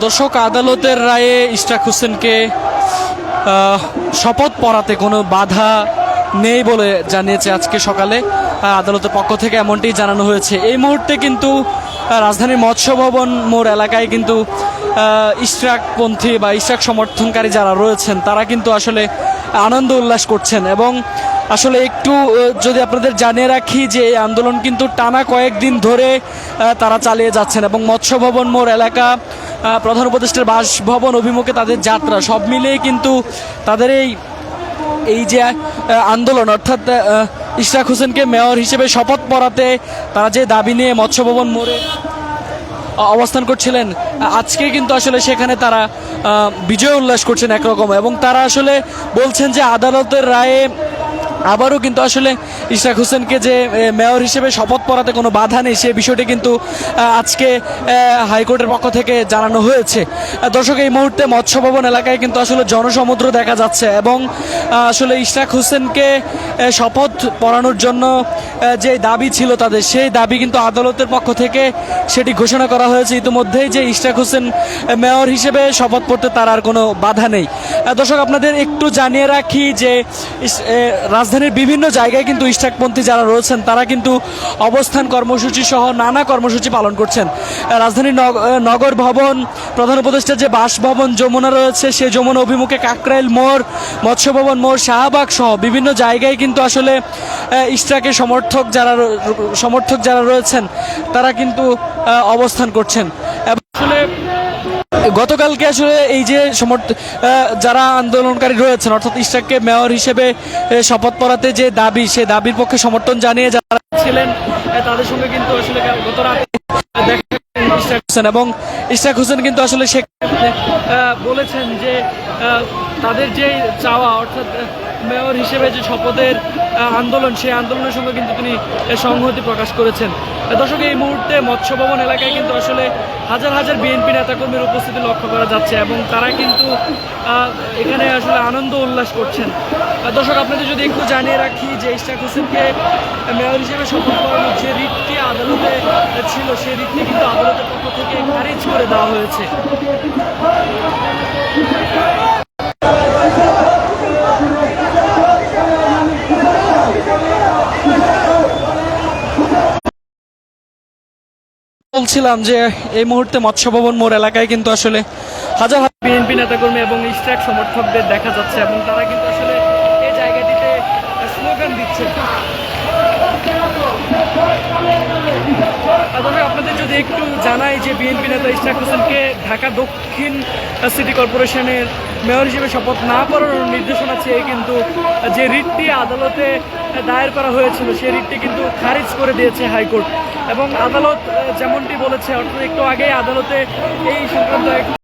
দর্শক, আদালতের রায়ে ইশরাক হোসেনকে শপথ পড়াতে কোনো বাধা নেই বলে জানিয়েছে আজকে সকালে আদালতের পক্ষ থেকে, এমনটি জানানো হয়েছে। এই মুহূর্তে কিন্তু রাজধানীর মৎস্য ভবন মোড় এলাকায় কিন্তু ইশরাকপন্থী বা ইশরাক সমর্থনকারী যারা রয়েছেন তারা কিন্তু আসলে আনন্দ উল্লাস করছেন। এবং আসলে একটু যদি আপনাদের জানিয়ে রাখি যে এই আন্দোলন কিন্তু টানা কয়েকদিন ধরে তারা চালিয়ে যাচ্ছেন এবং মৎস্য ভবন মোড় এলাকা, প্রধান উপদেষ্টার বাসভবন অভিমুখে তাদের যাত্রা, সব মিলিয়ে কিন্তু তাদের এই যে আন্দোলন, অর্থাৎ ইশরাক হোসেনকে মেয়র হিসেবে শপথ পড়াতে তারা যে দাবি নিয়ে মৎস্য ভবন মোড়ে অবস্থান করছিলেন, আজকে কিন্তু আসলে সেখানে তারা বিজয় উল্লাস করছেন একরকম। এবং তারা আসলে বলছেন যে আদালতের রায়ে আবারও কিন্তু আসলে ইশরাক হোসেনকে যে মেয়র হিসেবে শপথ পড়াতে কোনো বাধা নেই, সে বিষয়টি কিন্তু আজকে হাইকোর্টের পক্ষ থেকে জানানো হয়েছে। দর্শক, এই মুহূর্তে মৎস্য ভবন এলাকায় কিন্তু আসলে জনসমুদ্র দেখা যাচ্ছে এবং আসলে ইশরাক হোসেনকে শপথ পড়ানোর জন্য যে দাবি ছিল তাদের, সেই দাবি কিন্তু আদালতের পক্ষ থেকে সেটি ঘোষণা করা হয়েছে ইতিমধ্যেই যে ইশরাক হোসেন মেয়র হিসেবে শপথ পড়তে তার আর কোনো বাধা নেই। দর্শক, আপনাদের একটু জানিয়ে রাখি যে রাজধানীর বিভিন্ন জায়গায় কিন্তু ইশরাকপন্থী যারা রয়েছেন তারা কিন্তু অবস্থান কর্মসূচি সহ নানা কর্মসূচি পালন করছেন। রাজধানীর নগর ভবন, প্রধান উপদেষ্টার যে বাসভবন যমুনা রয়েছে, সেই যমুনা অভিমুখে কাকরাইল মোড়, মৎস্য ভবন মোড়, শাহবাগ সহ বিভিন্ন জায়গায় কিন্তু আসলে ইশরাকের সমর্থক যারা রয়েছেন তারা কিন্তু অবস্থান করছেন। এবং আসলে গতকালকে আসলে এই যে যারা আন্দোলনকারী রয়েছেন, অর্থাৎ ইশরাককে মেয়র হিসেবে শপথ পড়াতে যে দাবি, সেই দাবির পক্ষে সমর্থন জানিয়ে যারা ছিলেন তাদের সঙ্গে কিন্তু আসলে গত রাতে দেখা ইশরাক হোসেন, এবং ইশরাক হোসেন কিন্তু আসলে সেখানে বলেছেন যে তাদের যে চাওয়া, অর্থাৎ মেয়র হিসেবে যে শপথের আন্দোলন, সেই আন্দোলনের সঙ্গে কিন্তু তিনি সংহতি প্রকাশ করেছেন। দর্শক, এই মুহূর্তে মৎস্য ভবন এলাকায় কিন্তু আসলে হাজার হাজার বিএনপি নেতাকর্মীর উপস্থিতি লক্ষ্য করা যাচ্ছে এবং তারা কিন্তু এখানে আসলে আনন্দ উল্লাস করছেন। দর্শক, আপনাদের যদি একটু জানিয়ে রাখি যে ইশরাক হোসেনকে মেয়র হিসেবে শপথ পড়ানোর যে রিটটি আদালতে ছিল, সেই রিটটি কিন্তু আদালতের পক্ষ থেকে খারিজ করে দেওয়া হয়েছে। বলছিলাম যে এই মুহূর্তে মৎস্য ভবন মোড় এলাকায় কিন্তু আসলে হাজার হাজার বিএনপি নেতাকর্মী এবং ইশরাক সমর্থকদের দেখা যাচ্ছে এবং তারা কিন্তু আসলে এই জায়গাটিতে স্লোগান দিচ্ছে। আপনাদের যদি একটু জানাই যে বিএনপি নেতা ইশরাক হোসেনকে ঢাকা দক্ষিণ সিটি কর্পোরেশনের মেয়র হিসেবে শপথ না পড়ানোর নির্দেশনা চেয়ে কিন্তু যে রিটটি আদালতে দায়ের করা হয়েছিল, সেই রিটটি কিন্তু খারিজ করে দিয়েছে হাইকোর্ট। এবং আদালত যেমনটি বলেছে, অর্থাৎ একটু আগেই আদালতে এই সংক্রান্ত